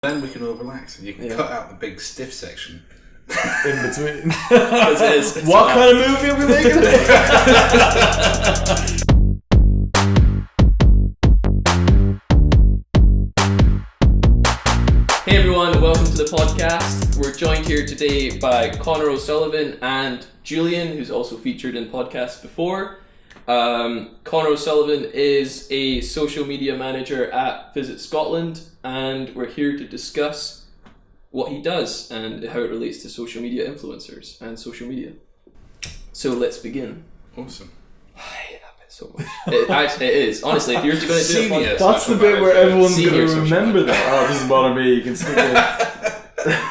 Then we can all relax and you can cut out the big stiff section. In between. What kind of movie are we making? Hey everyone, welcome to the podcast. We're joined here today by Conor O'Sullivan and Julian, who's also featured in podcasts before. Conor O'Sullivan is a social media manager at Visit Scotland, and we're here to discuss what he does and how it relates to social media influencers and social media. So let's begin. Awesome. I hate that bit so much. It is. Honestly, if you're going to do a podcast... That's the bit where everyone's going to remember that. Oh, it doesn't bother me. You can stick it.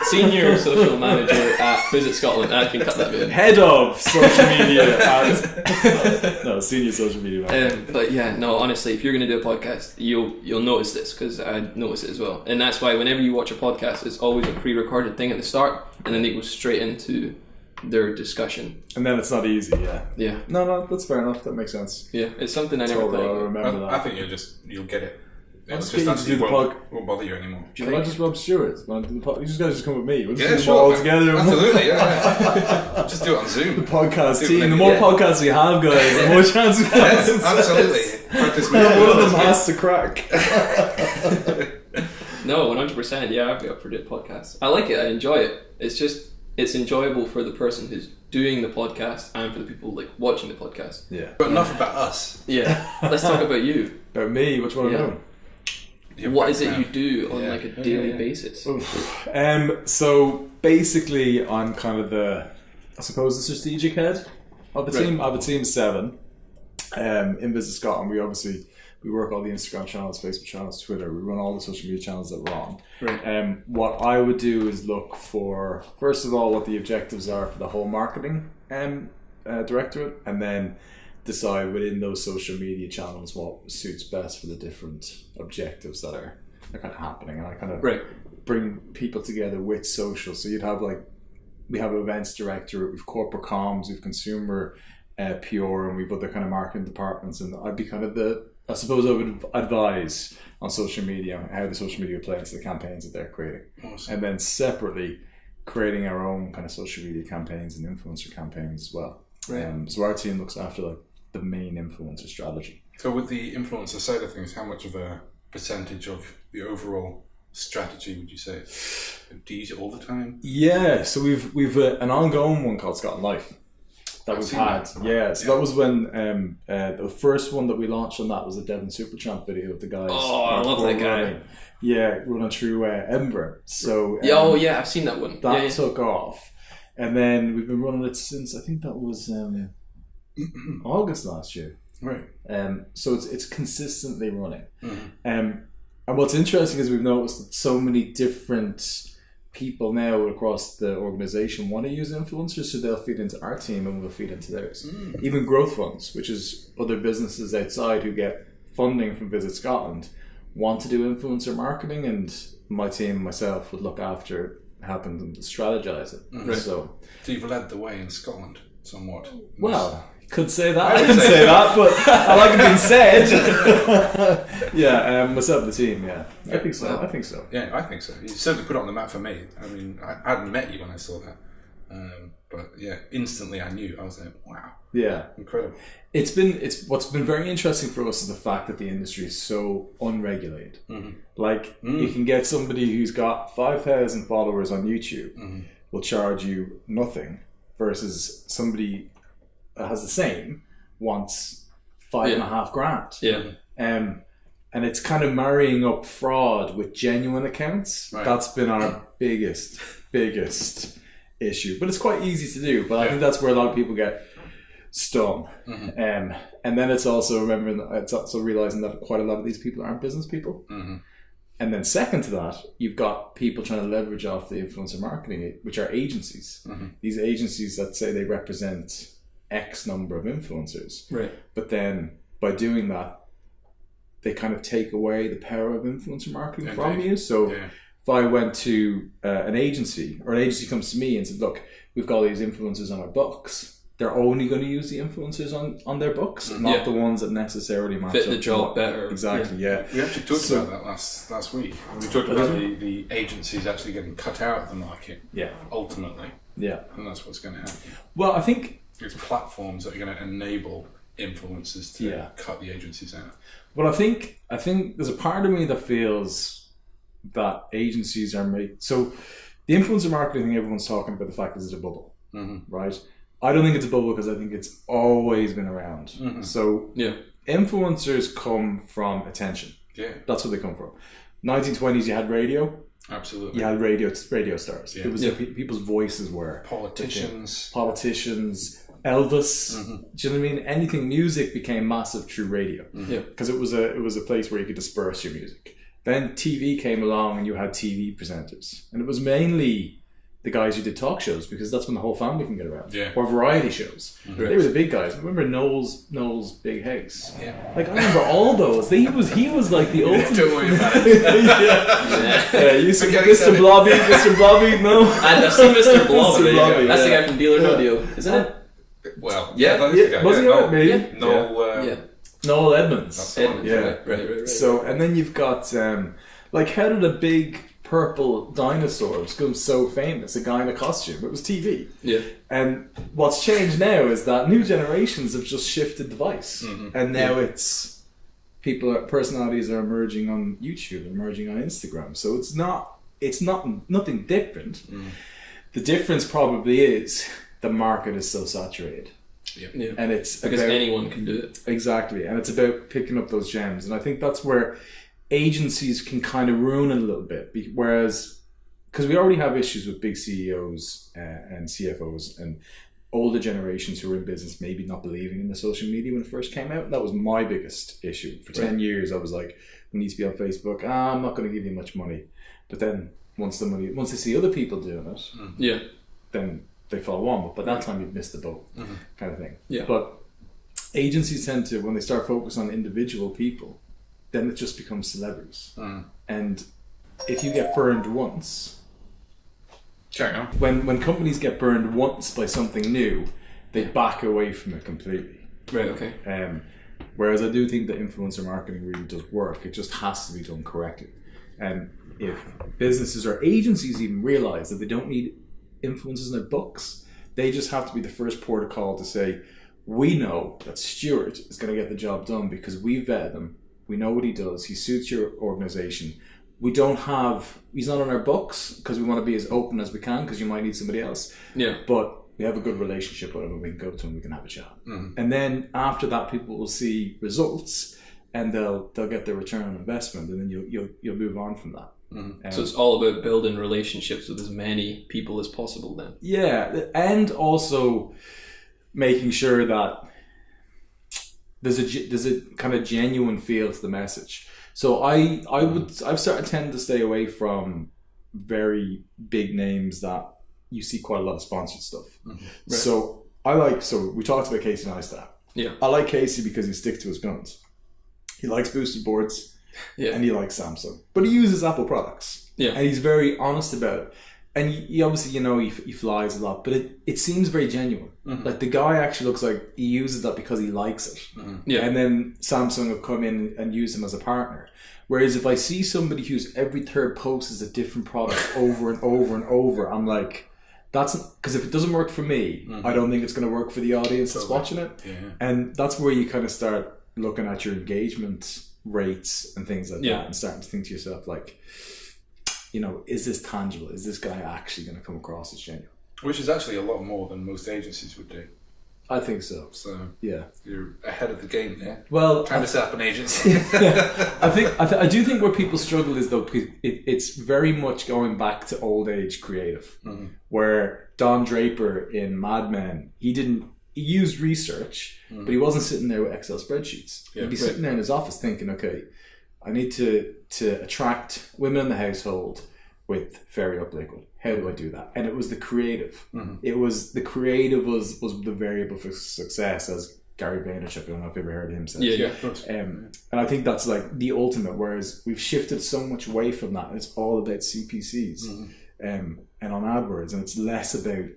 Senior social manager at Visit Scotland. I can cut that bit in. Head of social media at... No, senior social media manager. But yeah, no, honestly, if you're going to do a podcast, you'll notice this, because I notice it as well. And that's why whenever you watch a podcast, it's always a pre-recorded thing at the start, and then they go straight into their discussion. And then it's not easy, yeah. Yeah. No, that's fair enough. That makes sense. Yeah, it's something I never thought I'll of. remember that. I think you'll get it. I'll just get you to do the podcast. Won't bother you anymore. Can I just rub Stuart? You guys just come with me. We'll just do them sure. all together. Absolutely, yeah. Just do it on Zoom. The podcast team. The more podcasts we have, guys, the more chance we have. Yes, absolutely. Practice One of them has to crack. No, 100%. Yeah, I'd be up for doing podcasts. I like it. I enjoy it. It's enjoyable for the person who's doing the podcast and for the people like watching the podcast. Yeah. But enough about us. Yeah. Let's talk about you. About me? Which one am I? What is it you do on like a daily basis? So basically, I'm kind of the strategic head of the team. I have a team of 7 in Visit Scotland. We work all the Instagram channels, Facebook channels, Twitter. We run all the social media channels that we're on. Right. What I would do is look for, first of all, what the objectives are for the whole marketing directorate, and then decide within those social media channels what suits best for the different objectives that are kind of happening. And I kind of bring people together with social. So you'd have we have events director, we've corporate comms, we've consumer PR, and we've other kind of marketing departments. And I'd be kind of I would advise on social media, how the social media plays into the campaigns that they're creating. Awesome. And then separately creating our own kind of social media campaigns and influencer campaigns as well. Right. So our team looks after the main influencer strategy. So with the influencer side of things, how much of a percentage of the overall strategy would you say? Do you use it all the time? Yeah, so we've an ongoing one called Scotland Life that we've had. So that was when the first one that we launched on that was a Devinsupertramp video of the guys. Oh, I love that guy. Running through Edinburgh. So I've seen that one. That took off, and then we've been running it since I think that was August last year. Right. So it's consistently running. Mm-hmm. And what's interesting is we've noticed that so many different people now across the organisation want to use influencers, so they'll feed into our team and we'll feed into theirs. Even growth funds, which is other businesses outside who get funding from Visit Scotland, want to do influencer marketing, and my team and myself would look after helping them to strategize it. Mm-hmm. So you've led the way in Scotland somewhat. Well, you could say that. I didn't say that, but I like it being said. Myself and the team, I think so. Yeah, I think so. You certainly put it on the map for me. I mean, I hadn't met you when I saw that. But yeah, instantly I knew. I was like, wow. Yeah. Incredible. What's been very interesting for us is the fact that the industry is so unregulated. Mm-hmm. You can get somebody who's got 5,000 followers on YouTube will charge you nothing, versus somebody that has the same wants $5,500. Yeah. And it's kind of marrying up fraud with genuine accounts. Right. That's been our biggest issue. But it's quite easy to do. But I think that's where a lot of people get stung. Mm-hmm. And then it's also realizing that quite a lot of these people aren't business people. Mm-hmm. And then second to that, you've got people trying to leverage off the influencer marketing, which are agencies. Mm-hmm. These agencies that say they represent X number of influencers. Right. But then by doing that, they kind of take away the power of influencer marketing from you. So if I went to an agency, or an agency comes to me and said, look, we've got all these influencers on our books, they're only going to use the influencers on their books, not the ones that necessarily match fit up the job to better. Exactly, yeah. We actually talked about that last week. We talked about the agencies actually getting cut out of the market. Yeah. Ultimately. Yeah. And that's what's going to happen. Well, I think it's platforms that are going to enable influencers to cut the agencies out. Well, I think there's a part of me that feels that agencies are made. So the influencer marketing thing, everyone's talking about the fact that it's a bubble, right? I don't think it's a bubble because I think it's always been around. So influencers come from attention. Yeah, that's what they come from. 1920s, you had radio. Absolutely, you had radio stars. It was people's voices were politicians. Elvis, do you know what I mean? Anything music became massive through radio because it was a place where you could disperse your music. Then TV came along and you had TV presenters, and it was mainly the guys who did talk shows because that's when the whole family can get around. Or variety shows. They were the big guys. Remember Noel's Big House? Like I remember all those. He was like the ultimate. Don't worry about it. You see Mr. Blobby, no. And I've seen Mr. Blobby. That's the guy from Deal or No Deal, isn't it? Well, that is the guy. Was he right? Maybe. Noel Edmonds. Right. So, and then you've got like how did a big purple dinosaur become so famous? A guy in a costume. It was TV. Yeah. And what's changed now is that new generations have just shifted the vice, and now it's personalities are emerging on YouTube, emerging on Instagram. So it's nothing different. The difference probably is the market is so saturated. And it's because anyone can do it. Exactly. And it's about picking up those gems. And I think that's where agencies can kind of ruin it a little bit. Whereas, because we already have issues with big CEOs and CFOs and older generations who were in business maybe not believing in the social media when it first came out. That was my biggest issue. For 10 years, I was like, we need to be on Facebook. I'm not going to give you much money. But then once they see other people doing it, then they follow on. But by that time, you've missed the boat, kind of thing. Yeah. But agencies tend to, when they start focusing on individual people, then it just becomes celebrities. And if you get burned once, when companies get burned once by something new, they back away from it completely. Right. Okay. Whereas I do think that influencer marketing really does work. It just has to be done correctly. And if businesses or agencies even realize that they don't need influencers in their books, they just have to be the first port of call to say, we know that Stuart is going to get the job done because we vetted him. We know what he does. He suits your organization. He's not on our books because we want to be as open as we can because you might need somebody else. Yeah. But we have a good relationship with him and we can go to him, we can have a chat. And then after that, people will see results and they'll get their return on investment, and then you'll move on from that. So it's all about building relationships with as many people as possible then. Yeah, and also making sure that there's a kind of genuine feel to the message. So I've started to tend to stay away from very big names that you see quite a lot of sponsored stuff. Right. So we talked about Casey Neistat. Yeah, I like Casey because he sticks to his guns. He likes boosted boards. Yeah. And he likes Samsung, but he uses Apple products. Yeah, and he's very honest about it. And he obviously, he flies a lot, but it seems very genuine. Like the guy actually looks like he uses that because he likes it. Yeah, and then Samsung have come in and use him as a partner. Whereas if I see somebody whose every third post is a different product over and over and over, I'm like, that's because if it doesn't work for me, I don't think it's going to work for the audience that's watching it. Yeah. And that's where you kind of start looking at your engagement rates and things like that, and starting to think to yourself like, is this tangible? Is this guy actually going to come across as genuine? Which is actually a lot more than most agencies would do. I think so. So yeah, you're ahead of the game there. Well, trying to set up an agency. I do think where people struggle is though it's very much going back to old age creative, where Don Draper in Mad Men, he used research, but he wasn't sitting there with Excel spreadsheets. He'd be sitting there in his office thinking, okay, I need to attract women in the household with Fairy Up Liquid. How do I do that? And it was the creative. It was the creative was the variable for success, as Gary Vaynerchuk, I don't know if you've ever heard him say. Yeah, of course. And I think that's like the ultimate, whereas we've shifted so much away from that. It's all about CPCs and on AdWords, and it's less about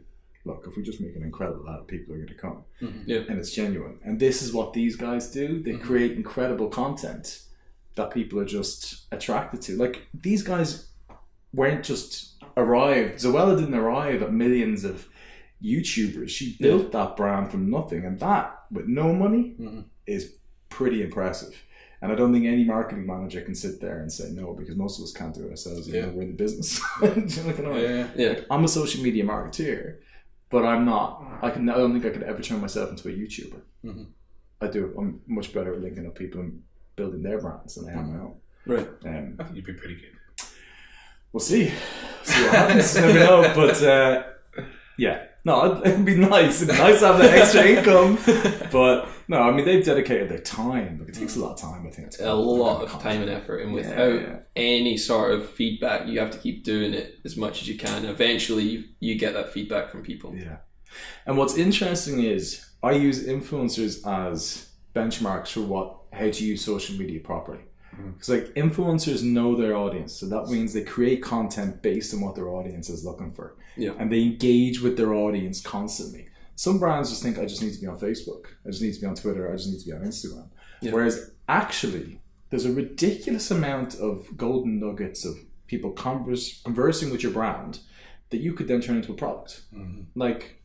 look, if we just make an incredible ad, people are going to come. Yeah. And it's genuine. And this is what these guys do. They create incredible content that people are just attracted to. Like, these guys weren't just arrived. Zoella didn't arrive at millions of YouTubers. She built that brand from nothing. And that, with no money, is pretty impressive. And I don't think any marketing manager can sit there and say no, because most of us can't do it ourselves. We're in the business. I'm a social media marketeer, but I'm not. I don't think I could ever turn myself into a YouTuber. I'm much better at linking up people and building their brands than I am my own. Right. I think you'd be pretty good. We'll see. See what happens. Never know. But yeah. No, it'd be nice. It'd be nice to have that extra income. But no, I mean, they've dedicated their time. Like, it takes a lot of time, I think. A lot of time and effort. And without any sort of feedback, you have to keep doing it as much as you can. Eventually, you get that feedback from people. Yeah. And what's interesting is I use influencers as benchmarks for how to use social media properly. Because like, influencers know their audience, so that means they create content based on what their audience is looking for, and they engage with their audience constantly. Some brands just think, I just need to be on Facebook, I just need to be on Twitter, I just need to be on Instagram. Whereas actually, there's a ridiculous amount of golden nuggets of people conversing with your brand that you could then turn into a product. Like,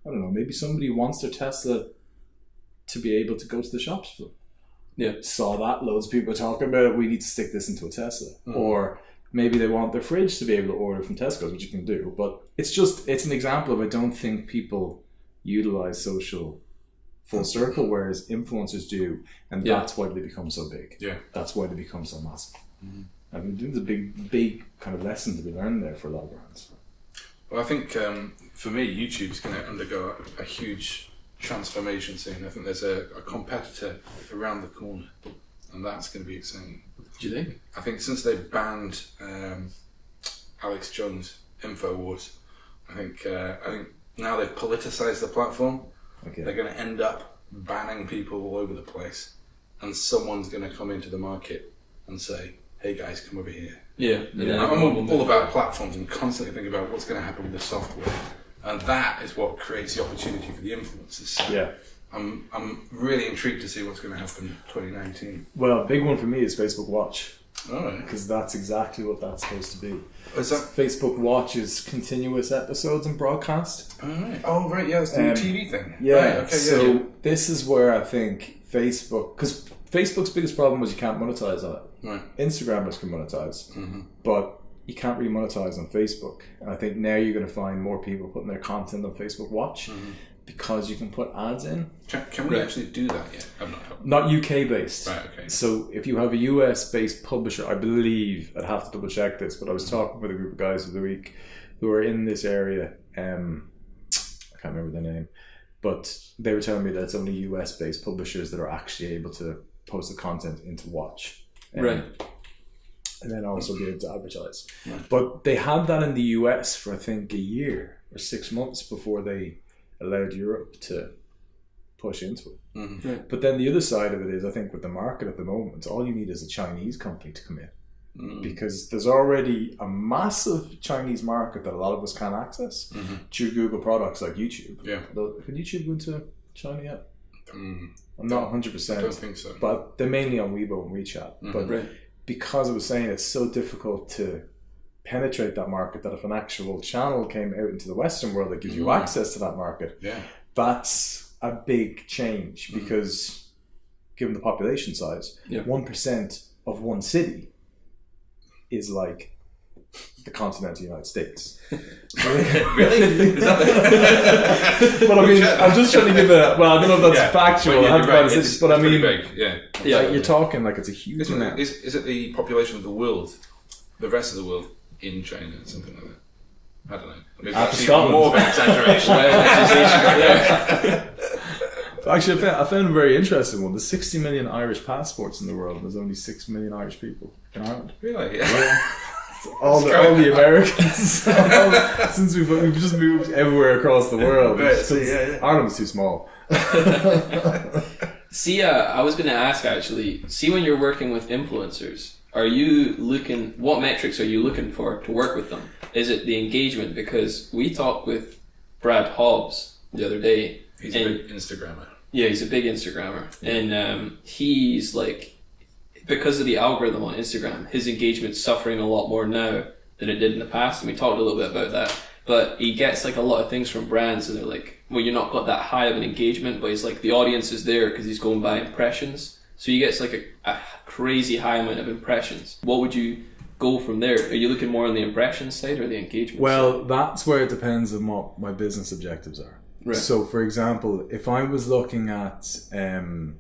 I don't know, maybe somebody wants their Tesla to be able to go to the shops. Saw that, loads of people talking about it, we need to stick this into a Tesla. Or maybe they want their fridge to be able to order from Tesco's, which you can do. But it's an example of, I don't think people utilize social full circle, whereas influencers do, and that's why they become so big. That's why they become so massive. I mean, there's a big kind of lesson to be learned there for a lot of brands. Well, I think for me, YouTube's going to undergo a huge transformation soon. I think there's a competitor around the corner, and that's going to be exciting. Do you think? I think since they banned Alex Jones' InfoWars, I think now they've politicized the platform. They're going to end up banning people all over the place, and someone's going to come into the market and say, "Hey guys, come over here." I'm all about platforms and constantly thinking about what's going to happen with the software. And that is what creates the opportunity for the influencers. So I'm really intrigued to see what's going to happen in 2019. Well, a big one for me is Facebook Watch. Right. Because that's exactly what that's supposed to be. Is that Facebook Watch is continuous episodes and broadcast. Oh, right. Yeah, it's the TV thing. Yeah. Right, okay, this is where I think Facebook, because Facebook's biggest problem was you can't monetize on it. Right. Instagrammers can monetize, but you can't really monetize on Facebook. And I think now you're going to find more people putting their content on Facebook Watch because you can put ads in. Can we actually do that yet? Not UK based. Right, okay. So if you have a US based publisher, I believe, I'd have to double check this, but I was talking with a group of guys of the week who are in this area. I can't remember their name, but they were telling me that it's only US based publishers that are actually able to post the content into Watch. Right. And then also be able to advertise. But they had that in the US for I think a year or 6 months before they allowed Europe to push into it. But then the other side of it is, I think with the market at the moment, all you need is a Chinese company to come in. Because there's already a massive Chinese market that a lot of us can't access through Google products like YouTube. Can YouTube go into China yet? I'm not 100%. I don't think so. But they're mainly on Weibo and WeChat. But because I was saying it's so difficult to penetrate that market, that if an actual channel came out into the Western world that gives you access to that market, that's a big change. Because given the population size, 1% of one city is like the continental United States. Really? Is that But I mean, I'm just trying to give it. Well, I don't know if that's factual. But I mean, big. Like, you're talking like it's a huge amount. Is it the population of the world, the rest of the world in China, something like that? I don't know. Maybe After Scotland, more of an exaggeration. Actually, I found a very interesting one. There's 60 million Irish passports in the world, and there's only 6 million Irish people in Ireland. Really? All the Americans. Since we've just moved everywhere across the world. Ireland's too small. See, I was going to ask actually. See, when you're working with influencers, what metrics are you looking for to work with them? Is it the engagement? Because we talk with Brad Hobbs the other day. He's a big Instagrammer. Yeah, he's a big Instagrammer. Yeah. And he's like, because of the algorithm on Instagram, his engagement's suffering a lot more now than it did in the past. And we talked a little bit about that. But he gets like a lot of things from brands and they're like, well, you're not got that high of an engagement, but he's like, the audience is there because he's going by impressions. So he gets like a crazy high amount of impressions. What would you go from there? Are you looking more on the impression side or the engagement side? That's where it depends on what my business objectives are. Right. So, for example, if I was looking at the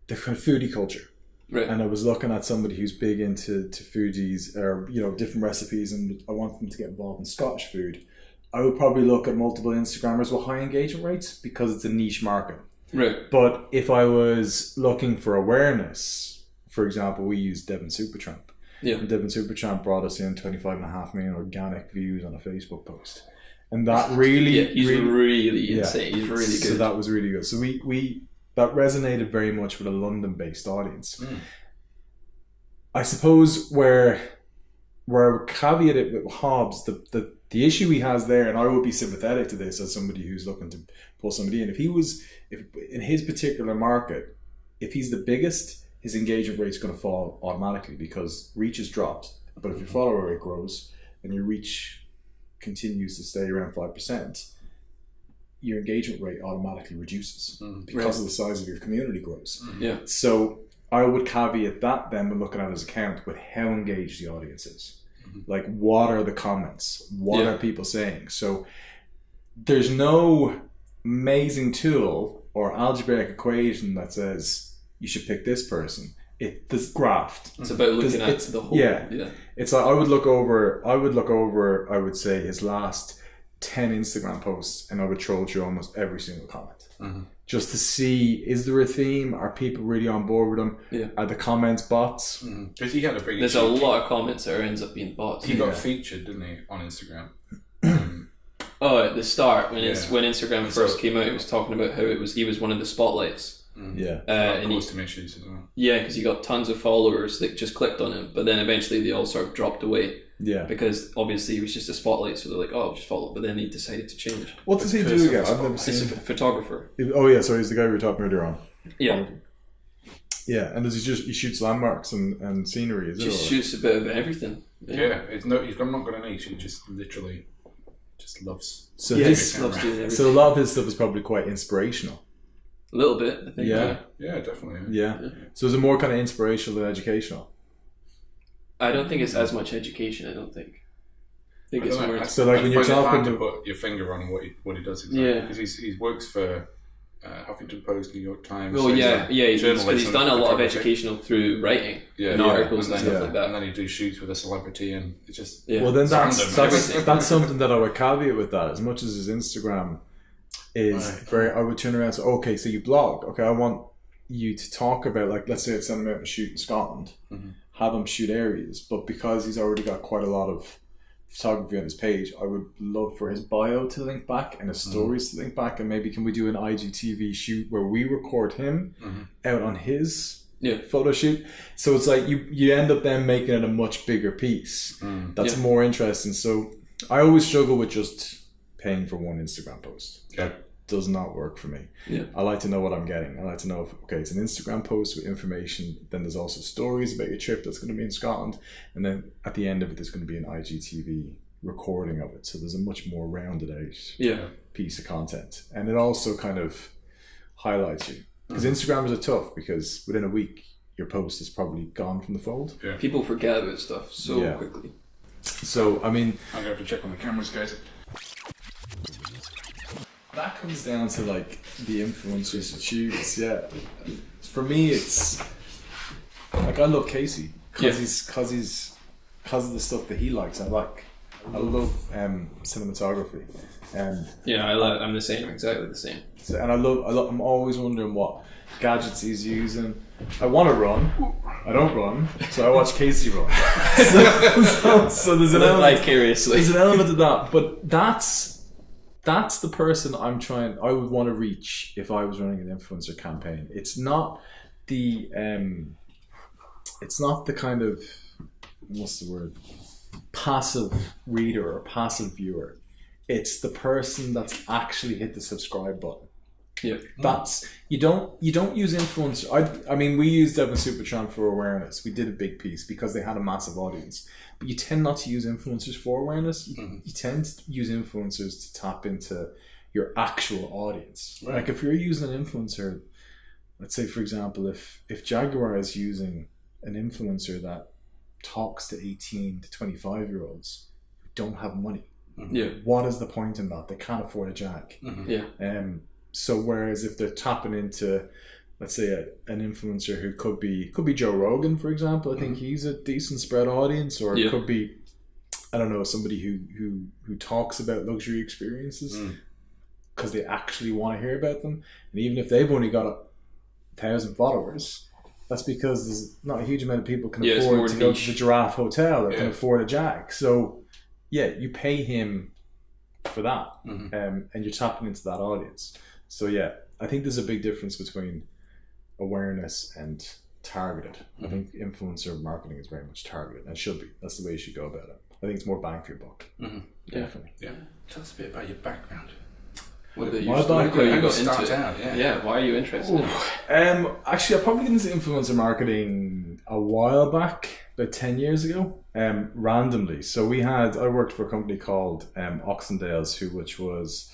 kind of foodie culture, right, and I was looking at somebody who's big into foodies or different recipes, and I want them to get involved in Scottish food, I would probably look at multiple Instagrammers with high engagement rates because it's a niche market. Right. But if I was looking for awareness, for example, we use Devinsupertramp. Yeah. And Devinsupertramp brought us in 25.5 million organic views on a Facebook post. And that really... he's really insane. He's really good. So that was really good. So we that resonated very much with a London-based audience. Mm. I suppose where caveat it with Hobbs, the issue he has there, and I would be sympathetic to this as somebody who's looking to pull somebody in. If in his particular market, if he's the biggest, his engagement rate's going to fall automatically because reach has dropped. But if your follower rate grows and your reach continues to stay around 5%, your engagement rate automatically reduces because of the size of your community grows. Yeah. So I would caveat that then when looking at his account with how engaged the audience is. Like, what are the comments? What are people saying? So there's no amazing tool or algebraic equation that says you should pick this person. This graph. It's about looking at the whole. Yeah. It's like I would look over, I would say, his last 10 Instagram posts, and I would troll through almost every single comment. Just to see, is there a theme? Are people really on board with them? Yeah. Are the comments bots? Because he had a big... There's a lot of comments that ends up being bots. He got featured, didn't he, on Instagram? At the start, when Instagram first came out, he was talking about how he was one of the spotlights. And caused him issues as well. Yeah, because he got tons of followers that just clicked on him, but then eventually they all sort of dropped away. Yeah. Because obviously he was just a spotlight, so they're like, oh, I'll just follow. But then he decided to change. What does he do again? I've never seen. He's a photographer. Oh yeah, sorry, he's the guy we were talking earlier on. Yeah. Yeah, and he shoots landmarks and scenery, is it? Just shoots a bit of everything. Yeah, he's not got a niche. He just literally loves. So loves doing everything. So a lot of his stuff is probably quite inspirational. A little bit, I think. Yeah, definitely. Yeah. So is it more kind of inspirational than educational? I don't think it's as much education. I think it's more. So like when you're talking to put your finger on what he does exactly. Because he works for Huffington Post, New York Times. Oh he's done a lot of educational through writing and articles and stuff like that. And then he do shoots with a celebrity, and it's just well then that's something that I would caveat with that. As much as his Instagram is very, I would turn around and say, okay, so you blog. Okay, I want you to talk about, like, let's say it's send him out and shoot in Scotland, have him shoot areas, but because he's already got quite a lot of photography on his page, I would love for his bio to link back and his stories to link back, and maybe can we do an IGTV shoot where we record him out on his photo shoot. So it's like you end up then making it a much bigger piece that's more interesting. So I always struggle with just paying for one Instagram post. That does not work for me. I like to know what I'm getting. I like to know if it's an Instagram post with information, then there's also stories about your trip that's going to be in Scotland, and then at the end of it there's going to be an IGTV recording of it, so there's a much more rounded out piece of content, and it also kind of highlights you, because Instagrammers are tough, because within a week your post is probably gone from the fold. People forget about stuff so quickly. So I mean, I'm going to have to check on the cameras, guys. That comes down to like the influencers you choose. For me, it's like I love Casey because of the stuff that he likes. I love cinematography, and I'm the same, exactly the same. So, and I'm always wondering what gadgets he's using. I want to run. I don't run, so I watch Casey run. so there's an element vicariously. There's an element of that, but that's the person I would want to reach if I was running an influencer campaign. It's not the kind of, what's the word, passive reader or passive viewer. It's the person that's actually hit the subscribe button. Yeah, that's you don't use influencers. I mean, we used Devinsupertramp for awareness. We did a big piece because they had a massive audience. But you tend not to use influencers for awareness. You tend to use influencers to tap into your actual audience. Right. Like if you're using an influencer, let's say for example, if Jaguar is using an influencer that talks to 18 to 25-year-olds who don't have money. What is the point in that? They can't afford a Jag. So whereas if they're tapping into, let's say, an influencer who could be Joe Rogan, for example, I think he's a decent spread audience, or it could be, I don't know, somebody who talks about luxury experiences because they actually want to hear about them. And even if they've only got 1,000 followers, that's because there's not a huge amount of people can afford to go to the Giraffe Hotel or can afford a Jag. So yeah, you pay him for that, and you're tapping into that audience. So yeah, I think there's a big difference between awareness and targeted. I think influencer marketing is very much targeted, and should be. That's the way you should go about it. I think it's more bang for your buck. Definitely. Yeah. Tell us a bit about your background. What about your story? How you got into it? Yeah. Why are you interested in it? Actually, I probably got into influencer marketing a while back, about 10 years ago, randomly. So I worked for a company called Oxendales, which was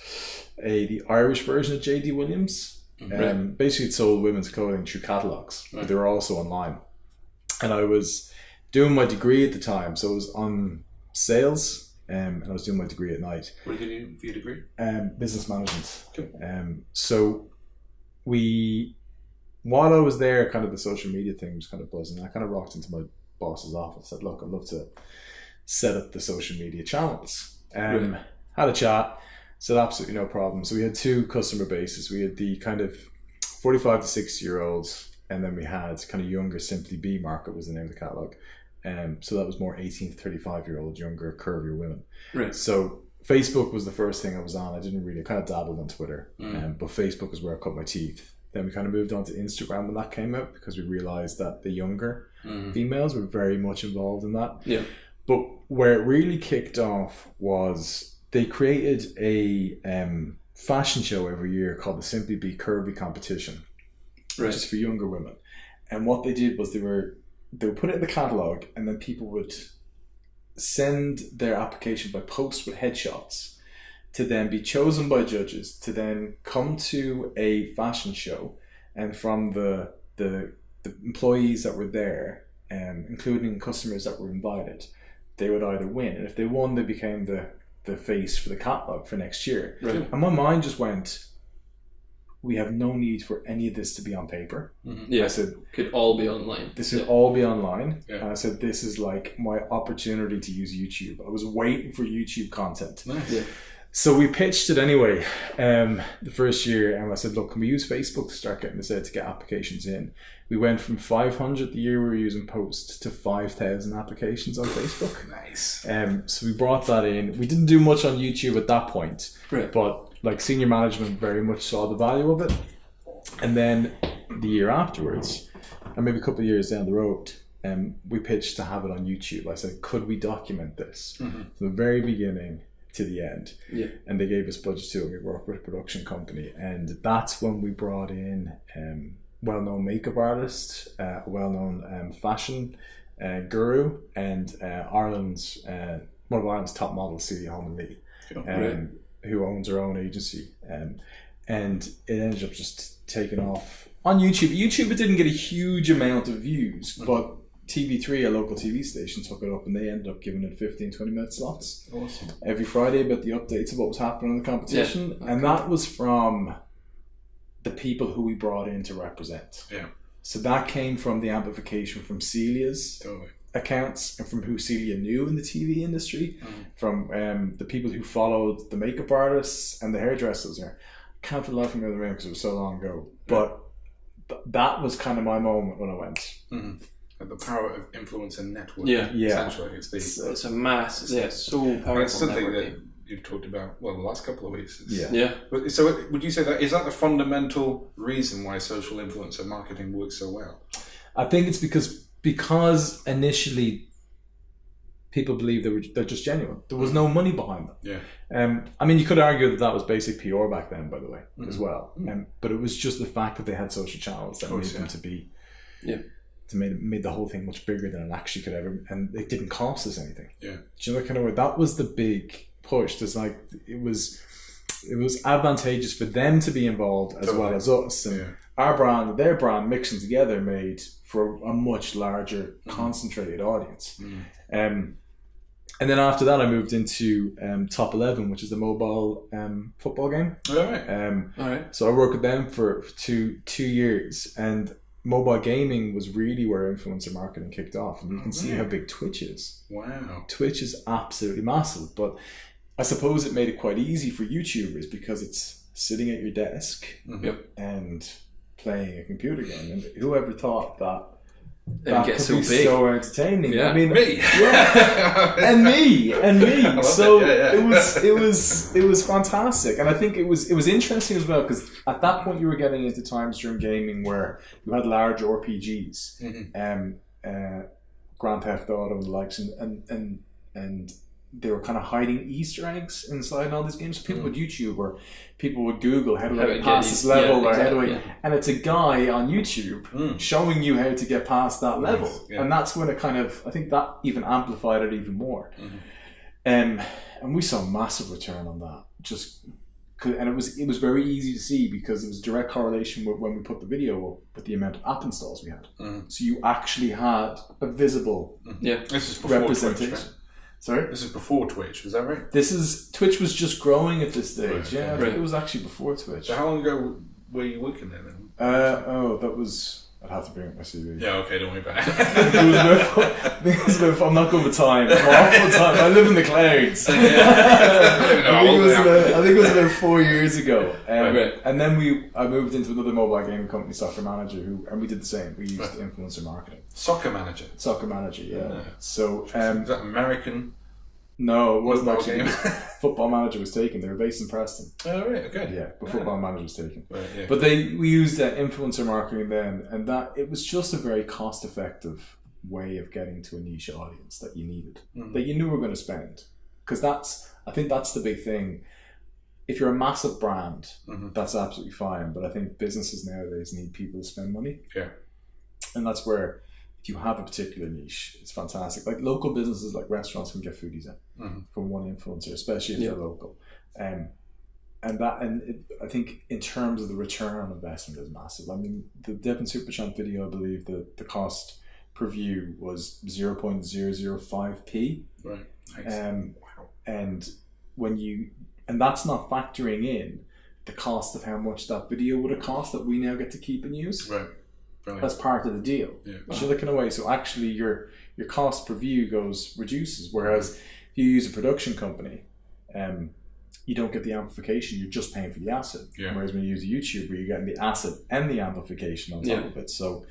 the Irish version of JD Williams. Basically, it sold women's clothing through catalogs, but they were also online. And I was doing my degree at the time, so I was on sales. And I was doing my degree at night. What did you do for your degree? Business management. Cool. So while I was there, kind of the social media thing was kind of buzzing. I kind of rocked into my boss's office. Said, "Look, I'd love to set up the social media channels." Had a chat. Said, "Absolutely no problem." So we had two customer bases. We had the kind of 45 to 60-year-olds, and then we had kind of younger Simply Be market was the name of the catalog. So that was more 18 to 35-year-old, younger, curvier women. Right. So Facebook was the first thing I was on. I kind of dabbled on Twitter, but Facebook was where I cut my teeth. Then we kind of moved on to Instagram when that came out because we realized that the younger females were very much involved in that. Yeah. But where it really kicked off was they created a fashion show every year called the Simply Be Curvy competition, which is for younger women. And what they did was they would put it in the catalogue, and then people would send their application by post with headshots to then be chosen by judges to then come to a fashion show, and from the employees that were there, including customers that were invited, they would either win, and if they won, they became the face for the catalogue for next year. Right. And my mind just went, we have no need for any of this to be on paper. I said, could all be online. This would all be online. Yeah. And I said, this is like my opportunity to use YouTube. I was waiting for YouTube content. Nice. Yeah. So we pitched it anyway, the first year, and I said, look, can we use Facebook to start getting this out to get applications in? We went from 500 the year we were using Post to 5,000 applications on Facebook. Nice. So we brought that in. We didn't do much on YouTube at that point, but like senior management very much saw the value of it. And then the year afterwards, and maybe a couple of years down the road, we pitched to have it on YouTube. I said, could we document this from the very beginning to the end? Yeah. And they gave us budget to it. We worked with a production company, and that's when we brought in well-known makeup artist, a well-known fashion guru, and Ireland's one of Ireland's top models, Celia Holman Lee, who owns her own agency, and it ended up just taking off on YouTube. YouTube, it didn't get a huge amount of views, but TV3, a local TV station, took it up, and they ended up giving it 15-20 minute slots every Friday about the updates of what was happening in the competition. And that was from the people who we brought in to represent. So that came from the amplification from Celia's accounts, and from who Celia knew in the TV industry, from the people who followed the makeup artists and the hairdressers. I can't for the life of me remember because it was so long ago, but that was kind of my moment when I went. The power of influence and network. Essentially, it's a mass. So powerful. It's something that you've talked about the last couple of weeks. So would you say that is that the fundamental reason why social influencer marketing works so well? I think it's because initially people believe they're just genuine. There was no money behind them. Yeah. I mean, you could argue that was basic PR back then, by the way, as well. But it was just the fact that they had social channels that made them to be, to made the whole thing much bigger than it actually could ever, and it didn't cost us anything. Yeah. Do you know, kind of way that was the big push. There's like it was advantageous for them to be involved as well as us, and our brand and their brand mixing together made for a much larger concentrated audience. And then after that, I moved into Top 11, which is the mobile football game. All right. So I worked with them for two years, and mobile gaming was really where influencer marketing kicked off. And you can see how big Twitch is. Wow. Twitch is absolutely massive, but I suppose it made it quite easy for YouTubers because it's sitting at your desk and playing a computer game. And whoever thought that could be so entertaining? Yeah. I mean, me. Yeah. and me. So it was fantastic, and I think it was interesting as well because at that point you were getting into times during gaming where you had large RPGs, Grand Theft Auto and the likes, and they were kind of hiding Easter eggs inside all these games. So people would YouTube or people would Google how do I pass this level or how do I, and it's a guy on YouTube showing you how to get past that level, and that's when it kind of, I think that even amplified it even more. And we saw a massive return on that, and it was very easy to see because it was direct correlation with when we put the video up with the amount of app installs we had. So you actually had a visible this is before representation. Twitch, right? Sorry? This is before Twitch, is that right? Twitch was just growing at this stage. Right. Yeah, I think it was actually before Twitch. So how long ago were you working there then? That was... I'd have to bring up my CV. Yeah, okay, don't worry about it. I'm not good with time. I'm awful with time. I live in the clouds. I think it was about 4 years ago. And then I moved into another mobile gaming company, Soccer Manager, and we did the same. We used influencer marketing. Soccer Manager, yeah. So is that American? No, it wasn't actually. Football Manager was taken. They were based in Preston. Oh, right, okay. Yeah, but Football Manager was taken. Right, yeah. But we used influencer marketing then, and that it was just a very cost-effective way of getting to a niche audience that you needed, that you knew were going to spend. Because I think that's the big thing. If you're a massive brand, that's absolutely fine. But I think businesses nowadays need people to spend money. Yeah. And that's where, if you have a particular niche, it's fantastic. Like local businesses, like restaurants, can get foodies in from one influencer, especially if they're local. I think in terms of the return on investment is massive. I mean, the Devinsupertramp video, I believe the cost per view was 0.005p. Right. Nice. And that's not factoring in the cost of how much that video would have cost that we now get to keep and use. Right. Brilliant. That's part of the deal. Yeah. So you're looking away. So actually your cost per view reduces. Whereas if you use a production company, you don't get the amplification, you're just paying for the asset. Yeah. Whereas when you use a YouTuber, you're getting the asset and the amplification on top of it. So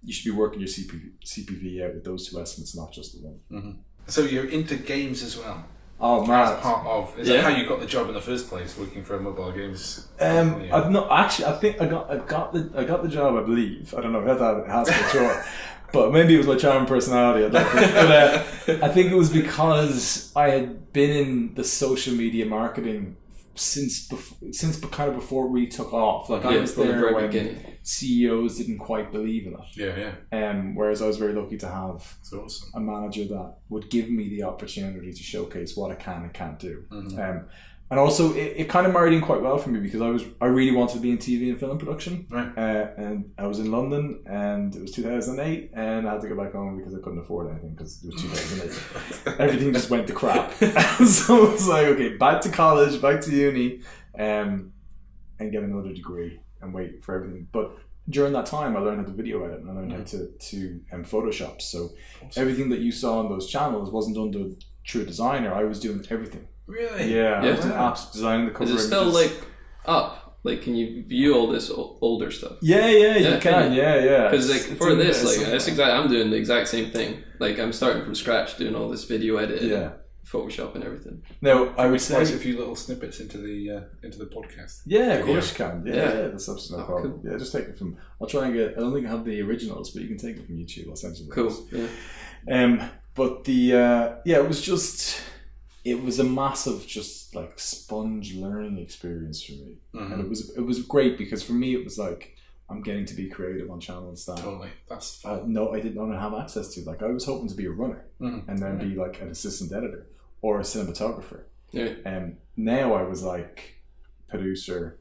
you should be working your CPV out with those two estimates, not just the one. So you're into games as well? Oh man! As part of, is that how you got the job in the first place, working for a mobile games? I've not actually. I think I got the job. I believe. I don't know how that has to be sure, but maybe it was my charming personality. But I think it was because I had been in the social media marketing since kind of before we took off. Like I was there when CEOs didn't quite believe in it. Whereas I was very lucky to have a manager that would give me the opportunity to showcase what I can and can't do. And also it kind of married in quite well for me because I really wanted to be in TV and film production. And I was in London and it was 2008 and I had to go back home because I couldn't afford anything because it was 2008. Everything just went to crap. So it was like, okay, back to college, back to uni, and get another degree and wait for everything. But during that time I learned how to video edit and I learned how to Photoshop. So everything that you saw on those channels wasn't done through a designer. I was doing everything. Really? Yeah, I was doing apps, designing the cover. Is it still like up? Like, can you view all this older stuff? Yeah, you can. Yeah. Because like for this, like that's I'm doing the exact same thing. Like I'm starting from scratch, doing all this video editing, Photoshop and everything. No, I would say a few little snippets into the podcast. Yeah, of course you can. Yeah, that's absolutely no problem. Cool. Yeah, just take it from. I'll try and get. I don't think I have the originals, but you can take it from YouTube. I'll send you those. Cool. Yeah. But it was a massive, just like sponge learning experience for me, and it was great because for me it was like I'm getting to be creative on channels that that's no, I did not have access to. Like I was hoping to be a runner and then be like an assistant editor or a cinematographer. And now I was like producer.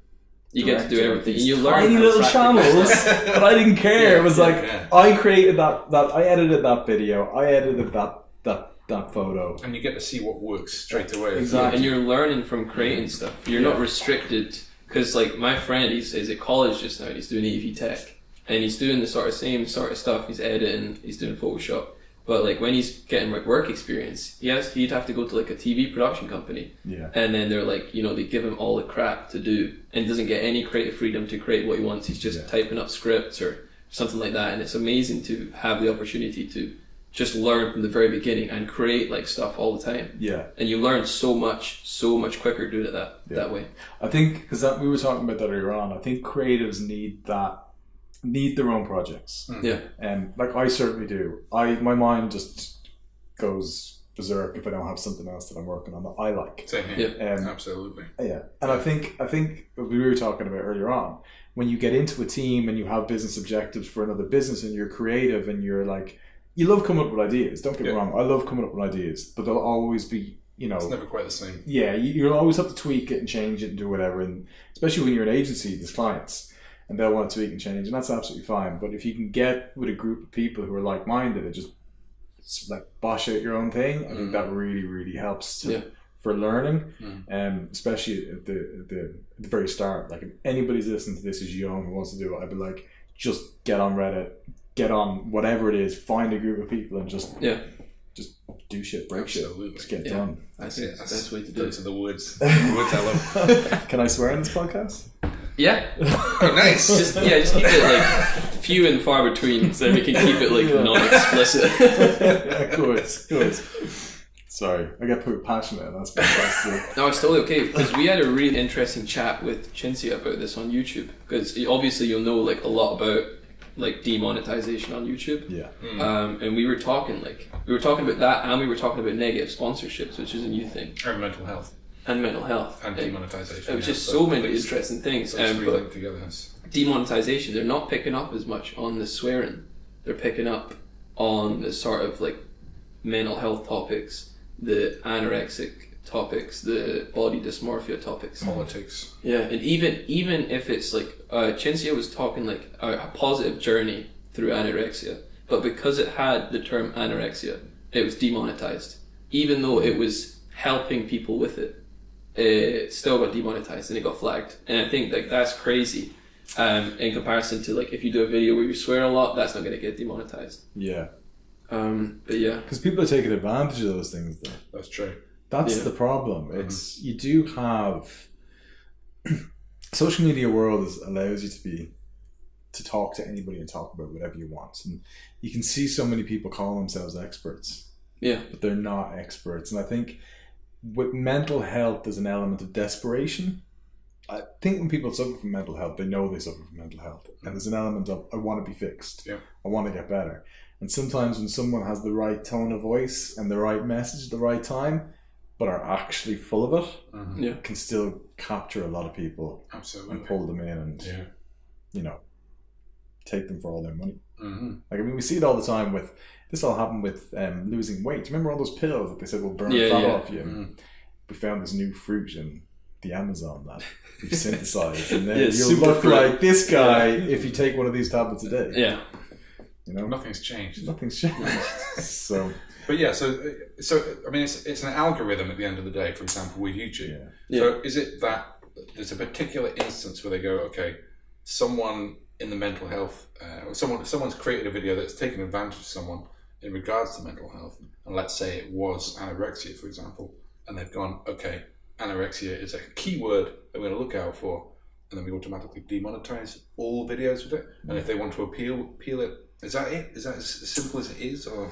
You get to do everything. You learn tiny little channels, but I didn't care. It was like I created that. I edited that video. I edited that photo, and you get to see what works straight away. Exactly, and you're learning from creating stuff. You're not restricted because, like, my friend, he's at college just now. And he's doing AV Tech, and he's doing the same sort of stuff. He's editing. He's doing Photoshop. But like when he's getting like work experience, he'd have to go to like a TV production company. And then they're like, they give him all the crap to do, and doesn't get any creative freedom to create what he wants. He's just typing up scripts or something like that. And it's amazing to have the opportunity to just learn from the very beginning and create like stuff all the time. And you learn so much quicker doing it that way. I think because we were talking about that earlier on. I think creatives need their own projects. Like I certainly do. My mind just goes berserk if I don't have something else that I'm working on that I like. Same here. Absolutely. And I think we were talking about earlier on, when you get into a team and you have business objectives for another business and you're creative and you're like, you love coming up with ideas. Don't get me wrong. I love coming up with ideas, but they'll always be, it's never quite the same. You'll always have to tweak it and change it and do whatever. And especially when you're an agency, there's clients and they'll want to tweak and change, and that's absolutely fine. But if you can get with a group of people who are like-minded and just like bosh out your own thing, I think that really, really helps for learning. Especially at the very start. Like if anybody's listening to this is young who wants to do it, I'd be like, just get on Reddit, get on whatever it is, find a group of people and just do shit, break shit, just get done. That's the best way to do it. To the woods. The woods I love. Can I swear in this podcast? Yeah. Oh, nice. Just keep it like few and far between, so we can keep it like non-explicit. Of course. Sorry, I get pretty passionate, and that's fantastic. No, it's totally okay, because we had a really interesting chat with Cinzia about this on YouTube, because obviously you'll know like a lot about like demonetization on YouTube. And we were talking about that, and we were talking about negative sponsorships, which is a new thing. And mental health. And demonetization. It was just so many interesting things. But together. Demonetization, they're not picking up as much on the swearing. They're picking up on the sort of like mental health topics, the anorexic topics, the body dysmorphia topics, politics. And even if it's like Cinzia was talking like a positive journey through anorexia, but because it had the term anorexia, it was demonetized, even though it was helping people with it. It still got demonetized and it got flagged, and I think like that's crazy in comparison to like if you do a video where you swear a lot, that's not going to get demonetized. But because people are taking advantage of those things though. That's true. That's the problem. It's you do have social media world allows you to talk to anybody and talk about whatever you want, and you can see so many people call themselves experts, but they're not experts. And I think with mental health there's an element of desperation. I think when people suffer from mental health, they know they suffer from mental health, and there's an element of I want to be fixed, I want to get better. And sometimes when someone has the right tone of voice and the right message at the right time, but are actually full of it, can still capture a lot of people. Absolutely. And pull them in and take them for all their money. Like I mean, we see it all the time with this. All happened with losing weight. Do you remember all those pills that they said will burn fat off you? We found this new fruit in the Amazon that we've synthesized, and then you'll look like this guy if you take one of these tablets a day. Nothing's changed. So. But so I mean, it's an algorithm at the end of the day. For example, with YouTube. So is it that there's a particular instance where they go, okay, someone in the mental health, or someone's created a video that's taken advantage of someone in regards to mental health, and let's say it was anorexia, for example, and they've gone, okay, anorexia is a keyword that we're going to look out for, and then we automatically demonetize all videos with it. And if they want to appeal it, is that it? Is that as simple as it is, or?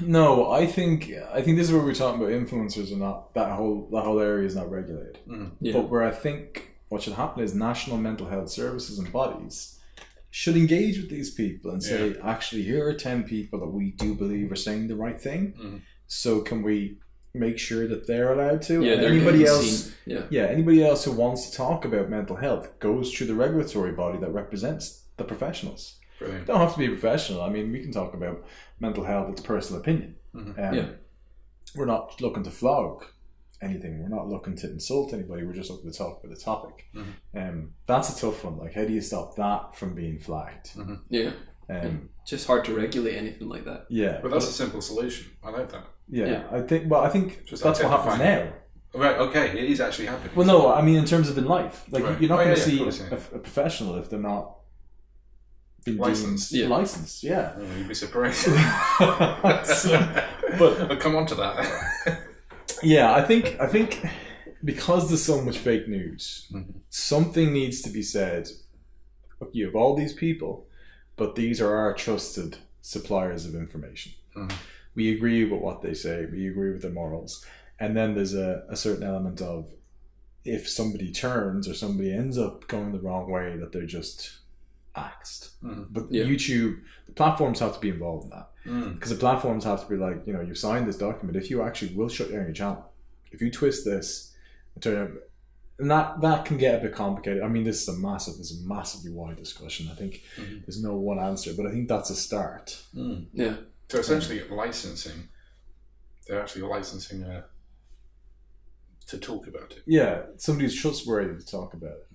No, I think this is where we're talking about influencers and not that whole area is not regulated. But where I think what should happen is national mental health services and bodies should engage with these people and say, actually, here are 10 people that we do believe are saying the right thing. So can we make sure that they're allowed to? Yeah, and anybody else, anybody else who wants to talk about mental health goes through the regulatory body that represents the professionals. Brilliant. Don't have to be a professional. I mean, we can talk about mental health. It's personal opinion. We're not looking to flog anything. We're not looking to insult anybody. We're just looking to talk about the topic. That's a tough one. Like, how do you stop that from being flagged? Just hard to regulate anything like that. Yeah, but that's a simple solution. I like that. I think that's what happens now. Right. Okay. It is actually happening. Well, no, I mean in terms of in life, like you're not going to see a professional if they're not licensed. Licensed, you'd be surprised. But I'll come on to that. I think because there's so much fake news, something needs to be said. Look, you have all these people, but these are our trusted suppliers of information. We agree with what they say. We agree with their morals. And then there's a certain element of, if somebody turns or somebody ends up going the wrong way, that they're just axed. But YouTube, the platforms have to be involved in that. Because the platforms have to be like, you signed this document. If you actually will shut down your channel, if you twist this, and that can get a bit complicated. I mean, this is a massively wide discussion. I think there's no one answer, but I think that's a start. So essentially, licensing. They're actually licensing to talk about it. Yeah, somebody who's trustworthy to talk about it.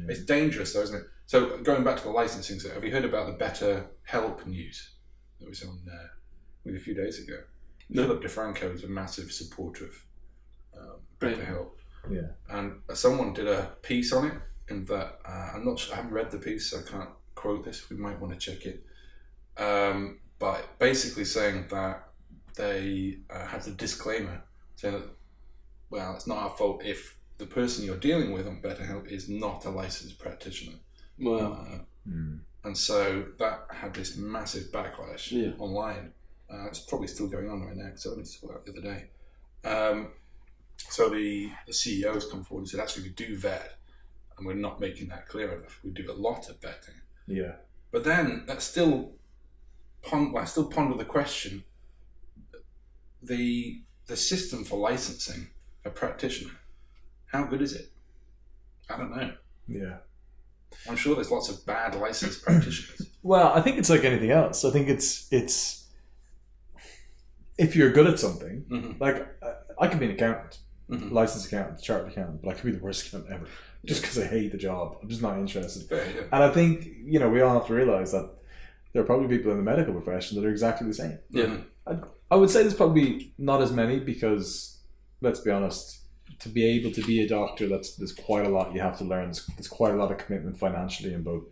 It's dangerous, though, isn't it? So going back to the licensing, so have you heard about the Better Help news that was on a few days ago? Philip DeFranco is a massive supporter of Better Help. Yeah, and someone did a piece on it, and that I'm not sure, I haven't read the piece, so I can't quote this. We might want to check it. But basically saying that they had a disclaimer saying that, well, it's not our fault if the person you're dealing with on BetterHelp is not a licensed practitioner. And so that had this massive backlash online. It's probably still going on right now because I only saw that the other day. So the CEO has come forward and said, actually, we do vet, and we're not making that clear enough. We do a lot of vetting. Yeah. But then I still ponder the question: the system for licensing a practitioner, how good is it? I don't know. Yeah. I'm sure there's lots of bad licensed practitioners. Well, I think it's like anything else. I think it's if you're good at something, like I could be an accountant, licensed accountant, chartered accountant, but I could be the worst accountant ever just because I hate the job. I'm just not interested. And I think, we all have to realize that there are probably people in the medical profession that are exactly the same. Yeah. I would say there's probably not as many because, let's be honest, to be able to be a doctor, there's quite a lot you have to learn. There's quite a lot of commitment financially and both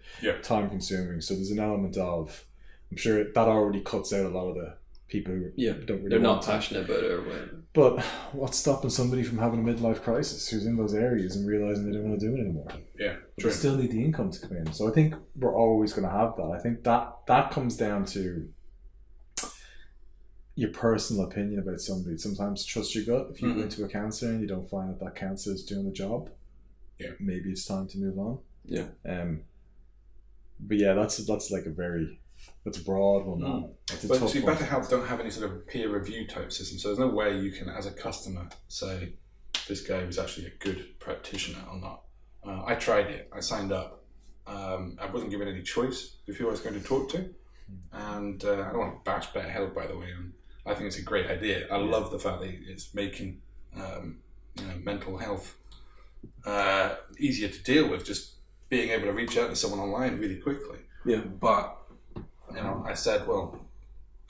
time consuming. So there's an element of, I'm sure that already cuts out a lot of the people who don't really they're not passionate about it or whatever. But what's stopping somebody from having a midlife crisis who's in those areas and realising they don't want to do it anymore? Yeah, but they still need the income to come in. So I think we're always going to have that. I think that comes down to your personal opinion about somebody. Sometimes trust your gut. If you go into a cancer and you don't find that cancer is doing the job, maybe it's time to move on. Yeah. But yeah, that's like that's a broad one. But see, BetterHelp don't have any sort of peer review type system, so there's no way you can, as a customer, say this guy was actually a good practitioner or not. I tried it. I signed up. I wasn't given any choice of who I was going to talk to, and I don't want to bash BetterHelp, by the way. I think it's a great idea. I love the fact that it's making mental health easier to deal with, just being able to reach out to someone online really quickly. Yeah. But I said, well,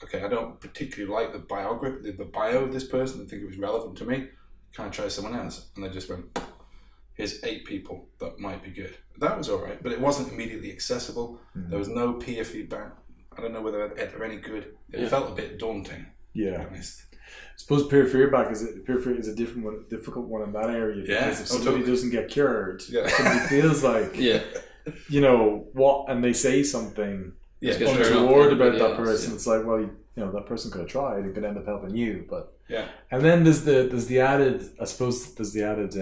okay, I don't particularly like the biography, the bio of this person. I think it was relevant to me. Can I try someone else? And they just went, here's 8 people that might be good. That was all right, but it wasn't immediately accessible. There was no peer feedback. I don't know whether they're any good. It felt a bit daunting. Yeah. To be honest. I suppose peer feedback is a different one, difficult one in that area. Because if somebody doesn't get cured, somebody feels like, what, and they say something untoward about that person. It's like, well, that person could have tried and could end up helping you, but and then there's the added, I suppose there's the added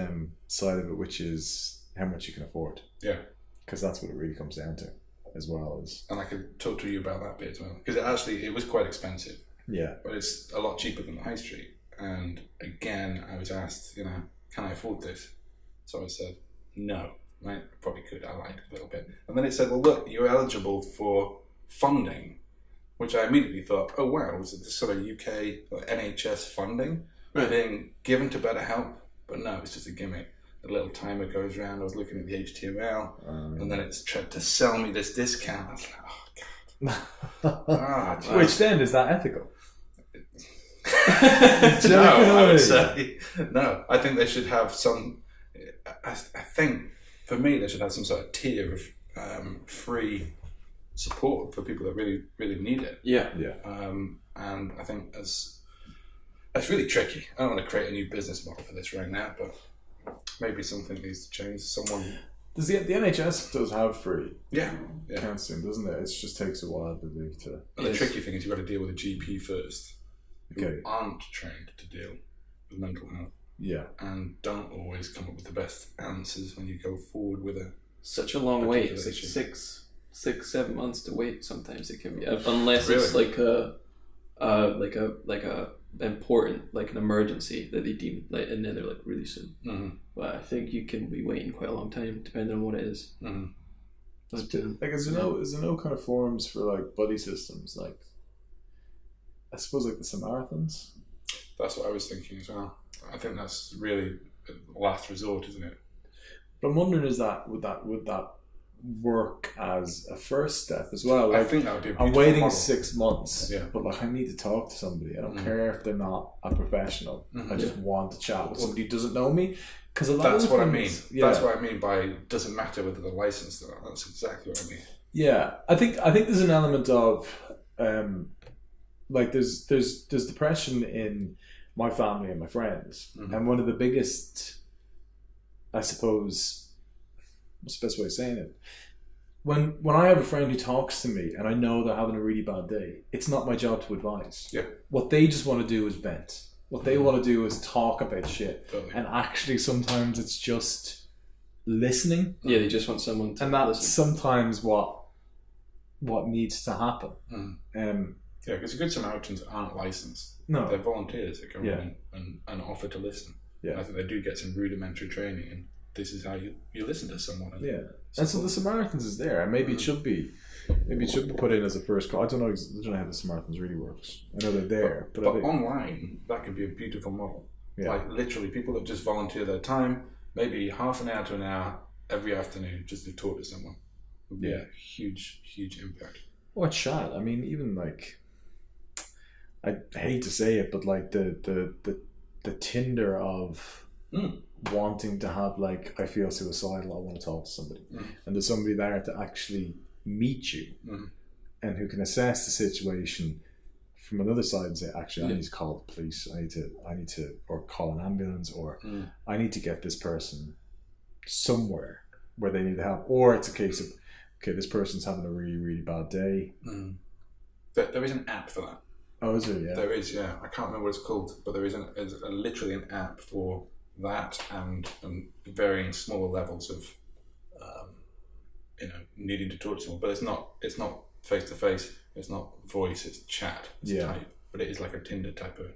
side of it, which is how much you can afford. Yeah, because that's what it really comes down to. as well as. And I could talk to you about that bit as well, because it was quite expensive. Yeah. But it's a lot cheaper than the high street. And again, I was asked, can I afford this? So I said, no. Right? I probably could. I lied a little bit. And then it said, well, look, you're eligible for funding, which I immediately thought, oh, wow, was it this sort of UK or NHS funding being given to BetterHelp? But no, it's just a gimmick. A little timer goes around. I was looking at the HTML, and then it's tried to sell me this discount. I was like, oh, God. Which then, is that ethical? No, I would say no. I think they should have some. I think for me, they should have some sort of tier of free support for people that really, really need it. Yeah. And I think that's really tricky. I don't want to create a new business model for this right now, but maybe something needs to change. Someone. Does the NHS does have free? Yeah. Counselling, doesn't it? It just takes a while, I believe, to. And the tricky thing is you've got to deal with a GP first. Who Okay. aren't trained to deal with mental health. Yeah. And don't always come up with the best answers when you go forward with a Such a long wait. It's like Particular 6-7 months to wait. Sometimes it can be, unless Really? it's like a important, like an emergency that they deem, like, and then they're like really soon. Mm-hmm. But I think you can be waiting quite a long time depending on what it is. Mm-hmm. But, Like, is there no kind of forums for like buddy systems? Like, I suppose like the Samaritans. That's what I was thinking as well. I think that's really a last resort, isn't it? But I'm wondering, would that work as a first step as well? Like, I think that would be a I'm beautiful waiting model. 6 months, Yeah. but like I need to talk to somebody. I don't Mhm. care if they're not a professional. Mhm. I just want to chat with somebody who doesn't know me. Because a lot That's of the what I mean. things- Yeah. That's what I mean by doesn't matter whether they're licensed or not. That's exactly what I mean. Yeah, I think there's an element of like there's depression in my family and my friends, Mhm. and one of the biggest, I suppose, what's the best way of saying it? When I have a friend who talks to me and I know they're having a really bad day, it's not my job to advise. Yeah. What they just want to do is vent. What they want to do is talk about shit, Totally. and actually sometimes it's just listening. yeah, they just want someone to And that's listen. sometimes what needs to happen. Mm. Yeah, because the Good Samaritans aren't licensed. No. They're volunteers that go Yeah. in and offer to listen. Yeah. And I think they do get some rudimentary training, and this is how you listen to someone. And Yeah, and so the Samaritans is there, and maybe it should be put in as a first call. I don't know how the Samaritans really works. I know they're there, but I But think, online, that could be a beautiful model. Yeah. Like literally, people that just volunteer their time, maybe half an hour to an hour every afternoon, just to talk to someone, would be a huge, huge impact. or chat. I mean, even like, I hate to say it, but like the Tinder of wanting to have, like, I feel suicidal, I want to talk to somebody, and there's somebody there to actually meet you, and who can assess the situation from another side and say, actually, I need to call the police, I need to, or call an ambulance, or I need to get this person somewhere where they need help, or it's a case of, okay, this person's having a really, really bad day. There is an app for that. Oh, is there? Yeah. There is, yeah. I can't remember what it's called, but there is literally an app for that, and varying smaller levels of, needing to talk to someone. But it's not face to face. It's not voice. It's chat. It's type. But it is like a Tinder type of.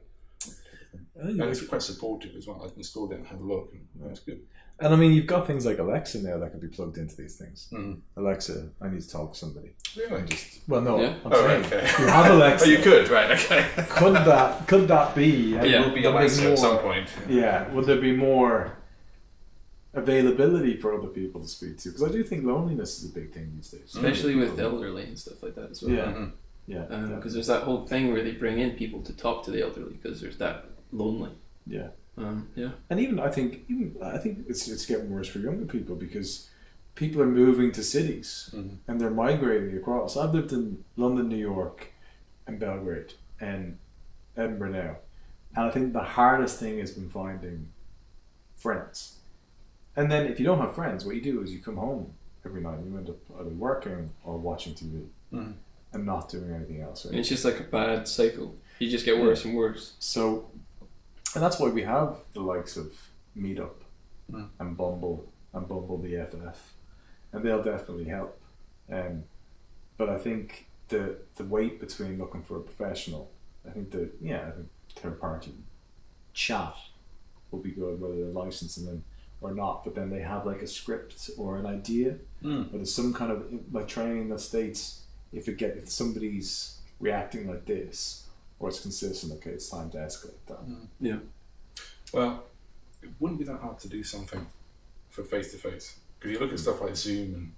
And it's quite supportive as well. I installed it and had a look, and that's good. And I mean, you've got things like Alexa now that can be plugged into these things. Alexa, I need to talk to somebody. Really? Well, no, Yeah. I'm saying okay. you have Alexa. Oh, you could, right? Okay. Could that be? Yeah. Will be Alexa at some point. Yeah. Would there be more availability for other people to speak to? Because I do think loneliness is a big thing these days. Especially with elderly and stuff like that as well. Yeah. Yeah. Because there's that whole thing where they bring in people to talk to the elderly because there's that lonely. Yeah. Yeah. And even I think it's getting worse for younger people, because people are moving to cities and they're migrating across. I've lived in London, New York, and Belgrade, and Edinburgh now, and I think the hardest thing has been finding friends. And then if you don't have friends, what you do is you come home every night and you end up either working or watching TV and not doing anything else. Right? And it's just like a bad cycle. You just get worse and worse. So, and that's why we have the likes of Meetup and Bumble BFF, and they'll definitely help. but I think the weight between looking for a professional, I think third party chat will be good, whether they're licensing them or not, but then they have like a script or an idea, or there's some kind of like training that states if somebody's reacting like this, or it's consistent, okay, it's time to escalate that. Yeah. Well, it wouldn't be that hard to do something for face-to-face. Because you look at stuff like Zoom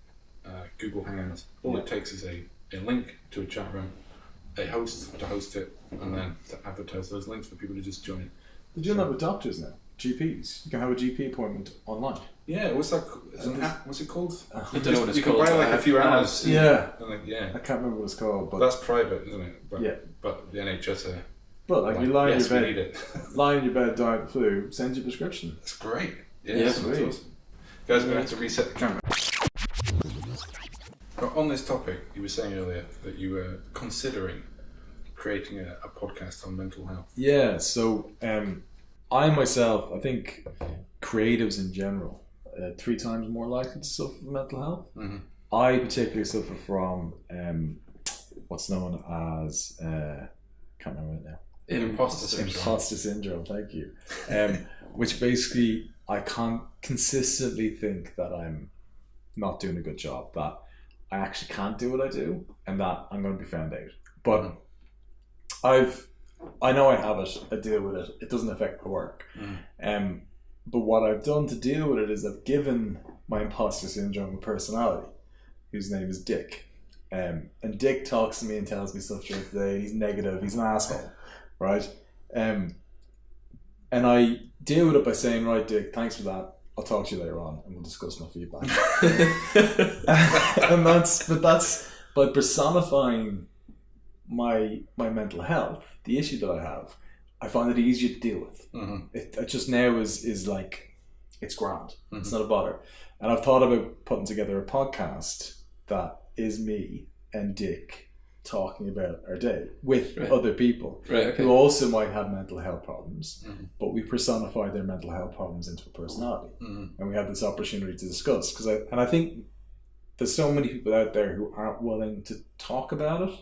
and Google Hangouts, all it takes is a link to a chat room, a host to host it, and then to advertise those links for people to just join. They're doing that with doctors now. GPs. You can have a GP appointment online. Yeah, what's that? It's an app. What's it called? I don't know what it's called. You can buy like a few hours. Yeah. Yeah. I can't remember what it's called, but that's private, isn't it? But, yeah. But the NHS are. But like you lie in your bed, we need it. lie in your bed, die of the flu, send you a prescription. That's great. Yeah, that's awesome. Guys, we're going to have to reset the camera. But on this topic, you were saying earlier that you were considering creating a podcast on mental health. Yeah, so I myself, I think creatives in general, 3 times more likely to suffer from mental health. Mm-hmm. I particularly suffer from what's known as, can't remember it now. Imposter syndrome, thank you. Which basically, I can't consistently think that I'm not doing a good job, that I actually can't do what I do, and that I'm going to be found out. But I know I have it, I deal with it, it doesn't affect my work. But what I've done to deal with it is I've given my imposter syndrome a personality, whose name is Dick. And Dick talks to me and tells me stuff during the day, he's negative, he's an asshole, right? And I deal with it by saying, right, Dick, thanks for that, I'll talk to you later on and we'll discuss my feedback. And that's by personifying my mental health, the issue that I have, I find it easier to deal with. It just now is like, it's grand. It's not a bother. And I've thought about putting together a podcast that is me and Dick talking about our day with other people who also might have mental health problems, but we personify their mental health problems into a personality, and we have this opportunity to discuss. I think there's so many people out there who aren't willing to talk about it,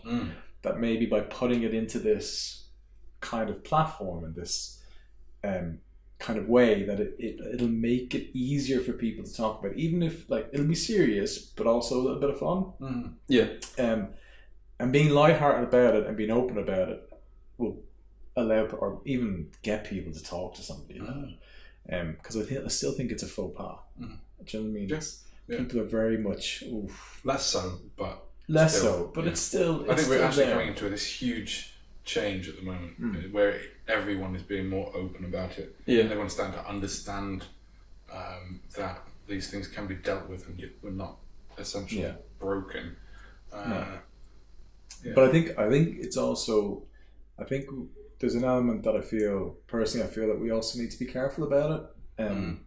that maybe by putting it into this kind of platform and this kind of way, that it'll make it easier for people to talk about, even if like it'll be serious but also a little bit of fun. And being lighthearted about it and being open about it will allow or even get people to talk to somebody about it. Because I still think it's a faux pas. Do you know what I mean? People are very much less so, but it's still. I think we're actually coming into this huge change at the moment where everyone is being more open about it. Everyone's starting to understand that these things can be dealt with and we're not essentially broken. But I think it's also, I think there's an element that I feel that we also need to be careful about it,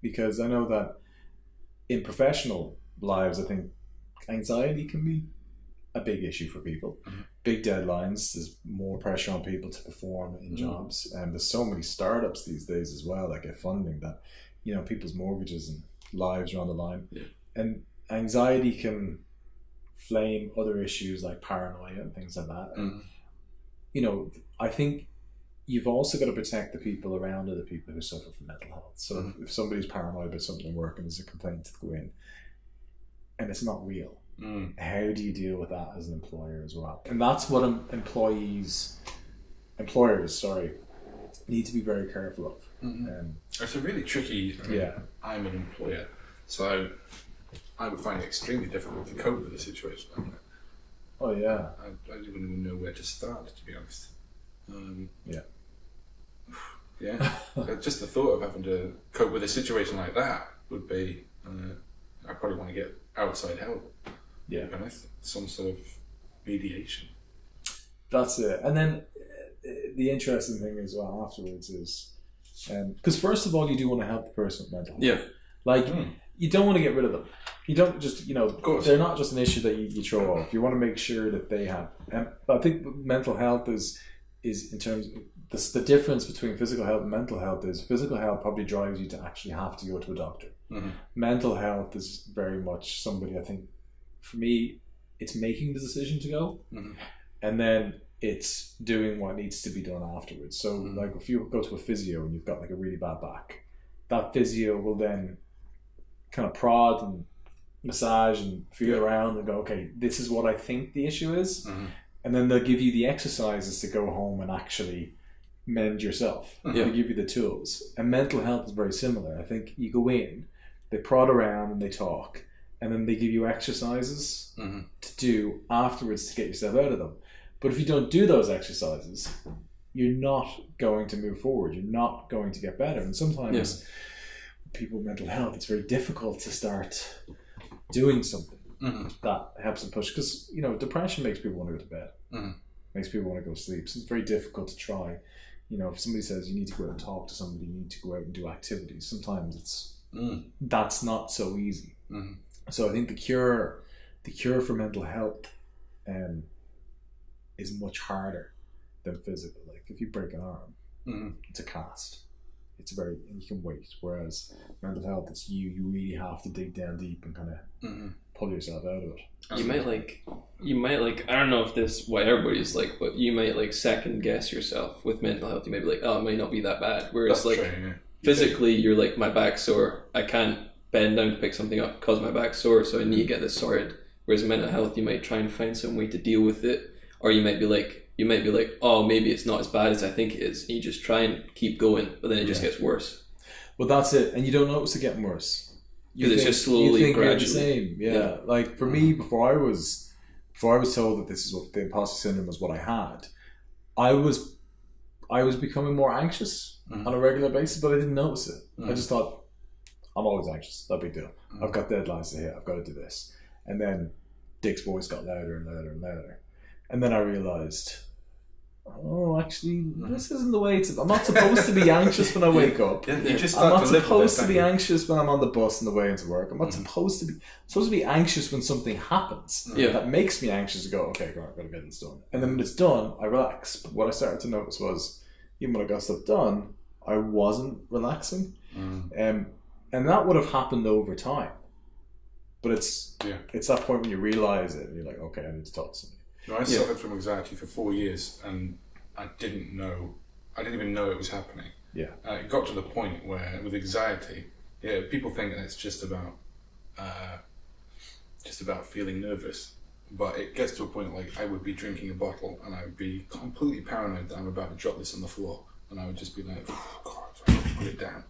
because I know that in professional lives, I think anxiety can be a big issue for people. Big deadlines, there's more pressure on people to perform in jobs, and there's so many startups these days as well that get funding that, you know, people's mortgages and lives are on the line, and anxiety can flame other issues like paranoia and things like that. And, you know, I think you've also got to protect the people around other people who suffer from mental health. So if somebody's paranoid about something at work and there's a complaint to go in and it's not real, how do you deal with that as an employer as well? And that's what employers need to be very careful of. It's a really tricky. I'm an employer, so I would find it extremely difficult to cope with a situation like that. Oh yeah. I don't even know where to start, to be honest. Just the thought of having to cope with a situation like that would be. I probably want to get outside help. To be honest, some sort of mediation. That's it. And then the interesting thing as well afterwards is, because first of all, you do want to help the person with mental health. You don't want to get rid of them. You don't just, of course, they're not just an issue that you throw off. You want to make sure that they have. I think mental health is in terms of the difference between physical health and mental health is physical health probably drives you to actually have to go to a doctor. Mental health is very much somebody, I think, for me, it's making the decision to go, and then it's doing what needs to be done afterwards. So like if you go to a physio and you've got like a really bad back, that physio will then kind of prod and massage and feel around and go, okay, this is what I think the issue is, and then they'll give you the exercises to go home and actually mend yourself. They give you the tools. And mental health is very similar. I think you go in, they prod around and they talk, and then they give you exercises to do afterwards to get yourself out of them. But if you don't do those exercises, you're not going to move forward. You're not going to get better. And sometimes people with mental health, it's very difficult to start doing something that helps them push. Because, you know, depression makes people want to go to bed. Makes people want to go to sleep. So it's very difficult to try. You know, if somebody says you need to go out and talk to somebody, you need to go out and do activities, sometimes it's that's not so easy. So I think the cure for mental health is much harder than physical. Like if you break an arm, it's a cast. It's and you can wait. Whereas mental health, it's you really have to dig down deep and kind of pull yourself out of it. You might like I don't know if this what everybody's like, but you might like second guess yourself with mental health. You might be like, oh, it might not be that bad. Whereas that's like true, physically, you're like, my back's sore. I can't bend down to pick something up because my back's sore, so I need to get this sorted. Whereas mental health, you might try and find some way to deal with it, or you might be like, oh, maybe it's not as bad as I think it is. And you just try and keep going, but then it just gets worse. Well, that's it, and you don't notice it getting worse. It's just slowly, you think gradually. You're the same, Like for me, before I was told that this is what the imposter syndrome was, what I had, I was becoming more anxious on a regular basis, but I didn't notice it. I just thought, I'm always anxious. No big deal. I've got deadlines to hit. I've got to do this. And then Dick's voice got louder and louder and louder. And then I realised, oh, actually, this isn't the way I'm not supposed to be anxious when I wake up. I'm not supposed to be anxious when I'm on the bus on the way into work. I'm not supposed to be anxious when something happens that makes me anxious to go, okay, I've got to get this done. And then when it's done, I relax. But what I started to notice was, even when I got stuff done, I wasn't relaxing. And that would have happened over time. But it's that point when you realise it and you're like, okay, I need to talk to somebody. No, I suffered from anxiety for 4 years and I didn't even know it was happening. It got to the point where with anxiety, people think that it's just about feeling nervous. But it gets to a point like I would be drinking a bottle and I would be completely paranoid that I'm about to drop this on the floor. And I would just be like, oh God, I have to put it down.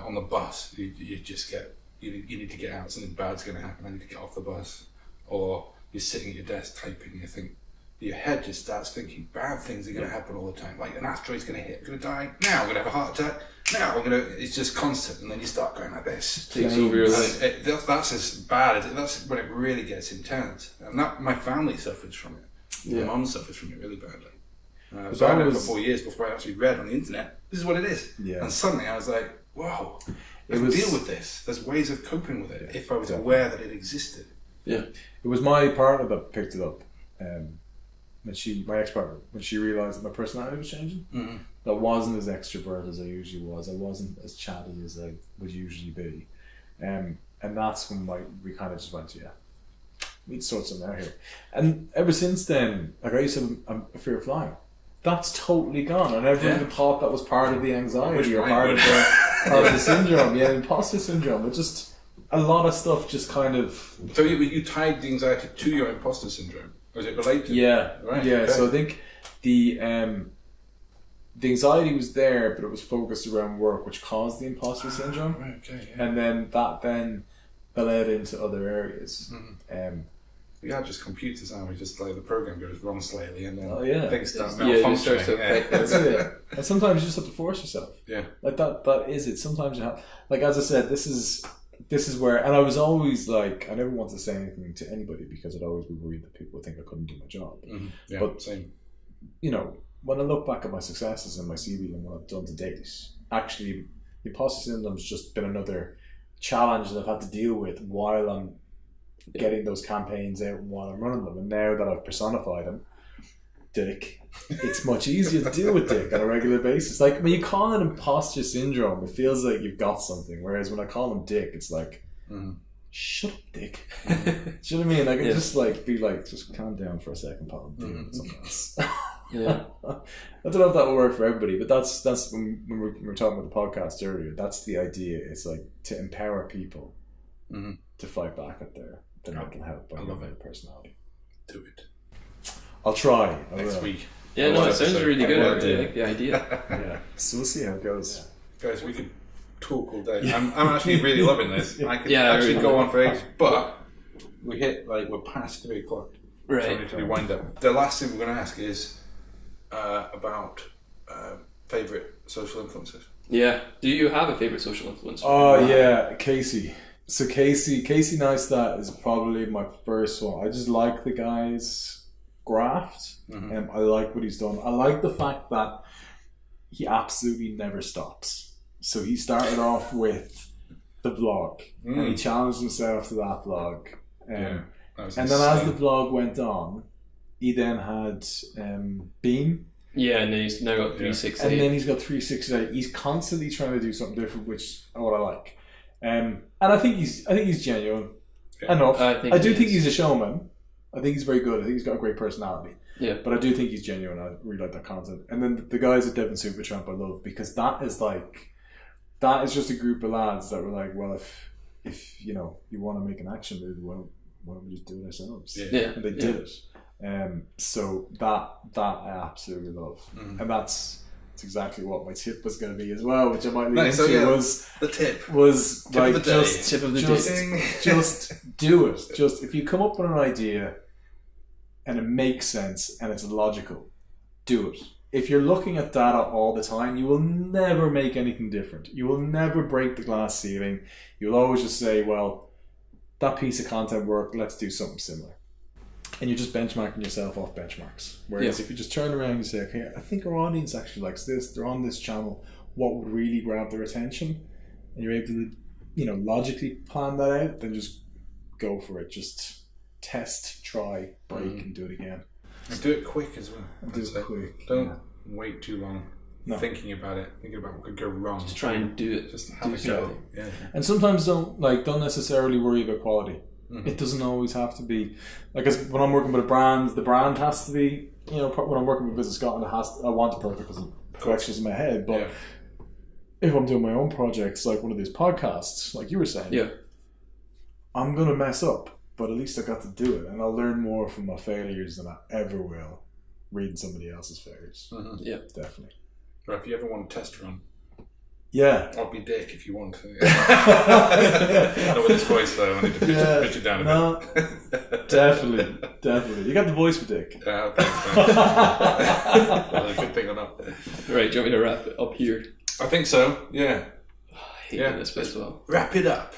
On the bus, you just get, you need to get out, something bad's going to happen, I need to get off the bus. Or you're sitting at your desk typing and you think, your head just starts thinking bad things are going to happen all the time. Like an asteroid's going to hit, I'm going to die, now I'm going to have a heart attack, now it's just constant. And then you start going like this. Takes over your life. That's as bad as that's when it really gets intense. And my family suffers from it. My mum suffers from it really badly. So I lived for 4 years before I actually read on the internet, this is what it is. And suddenly I was like, whoa, I can deal with this. There's ways of coping with it if I was aware that it existed. It was my partner that picked it up. My ex-partner, when she realised that my personality was changing, that wasn't as extrovert as I usually was. I wasn't as chatty as I would usually be. And that's when we kind of just went, we need to sort something out here. And ever since then, like I used to have a fear of flying. That's totally gone. I never even thought that was part of the anxiety or part of the syndrome. Imposter syndrome. It's just a lot of stuff just kind of... So you tied the anxiety to your imposter syndrome? Was it related? Right. Okay. So I think the anxiety was there, but it was focused around work, which caused the imposter syndrome. Right. Okay. And then that led into other areas. We are just computers, aren't we? Just like the program goes wrong slightly, and then things start malfunctioning. That's it. And sometimes you just have to force yourself. Like that is it. Sometimes you have, like as I said, this is where, and I was always like, I never wanted to say anything to anybody because I'd always be worried that people would think I couldn't do my job. But same. You know, when I look back at my successes and my CV and what I've done to date, actually, the imposter syndrome has just been another challenge that I've had to deal with while I'm getting those campaigns out and while I'm running them. And now that I've personified him, Dick, it's much easier to deal with Dick on a regular basis. Like when you call it imposter syndrome, it feels like you've got something. Whereas when I call him Dick, it's like, shut up, Dick. Do you know what I mean? Like, I just like be like, just calm down for a second, pal. Do something else. Yeah. I don't know if that will work for everybody, but that's when we were talking about the podcast earlier. That's the idea. It's like to empower people to fight back at their mental health by their personality. Do it. I'll try. Next week. Yeah, no, it sounds really good. I like the idea. Yeah. So we'll see how it goes. Guys, we could talk all day. I'm actually really loving this. I could really go on for ages, but we're past 3 o'clock. Right. So I need to wind up. The last thing we're going to ask is about favourite social influences. Yeah. Do you have a favourite social influencer? Oh yeah, Casey. So Casey Neistat is probably my first one. I just like the guy's graft. I like what he's done. I like the fact that he absolutely never stops. So he started off with the vlog, and he challenged himself to that vlog. And then as the vlog went on, he then had Beam. Yeah, and then he's now got 368. And then he's got 368. He's constantly trying to do something different, which is what I like. And I think he's genuine enough. I do think he's a showman. I think he's very good. I think he's got a great personality. Yeah. But I do think he's genuine. I really like that content. And then the guys at Devinsupertramp I love, because that is just a group of lads that were like, well, if you want to make an action movie, why don't we just do it ourselves? Yeah. And they did it. So that I absolutely love. And that's exactly what my tip was going to be as well, which I might leave into was the tip. Was tip like of the day. Just do it. Just if you come up with an idea and it makes sense and it's logical, do it. If you're looking at data all the time, you will never make anything different. You will never break the glass ceiling. You'll always just say, well, that piece of content worked, let's do something similar. And you're just benchmarking yourself off benchmarks. Whereas if you just turn around and say, okay, I think our audience actually likes this, they're on this channel, what would really grab their attention? And you're able to, logically plan that out, then just go for it. Just test, try, break, and do it again. And do it quick as well. Do it quick. Don't wait too long thinking about what could go wrong. Just try and do it. Just have a go. Yeah. And sometimes don't necessarily worry about quality. It doesn't always have to be like, when I'm working with a brand, the brand has to be, when I'm working with Visit Scotland, I want it perfect because the collection's in my head. But if I'm doing my own projects, like one of these podcasts, like you were saying, I'm gonna mess up, but at least I got to do it, and I'll learn more from my failures than I ever will reading somebody else's failures. Yeah, definitely. Or if you ever want to test run. Yeah. I'll be Dick if you want to. Not with his voice though, I need to pitch it down a bit. Definitely. You got the voice for Dick. Yeah, thanks. A good thing or not. Right, do you want me to wrap it up here? I think so, yeah. I hate this bit as well. Wrap it up.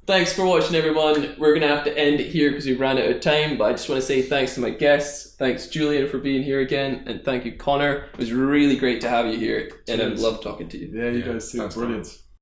Thanks for watching, everyone. We're going to have to end it here because we ran out of time, but I just want to say thanks to my guests. Thanks, Julian, for being here again, and thank you, Conor. It was really great to have you here, and I love talking to you. Yeah, you guys too. Brilliant.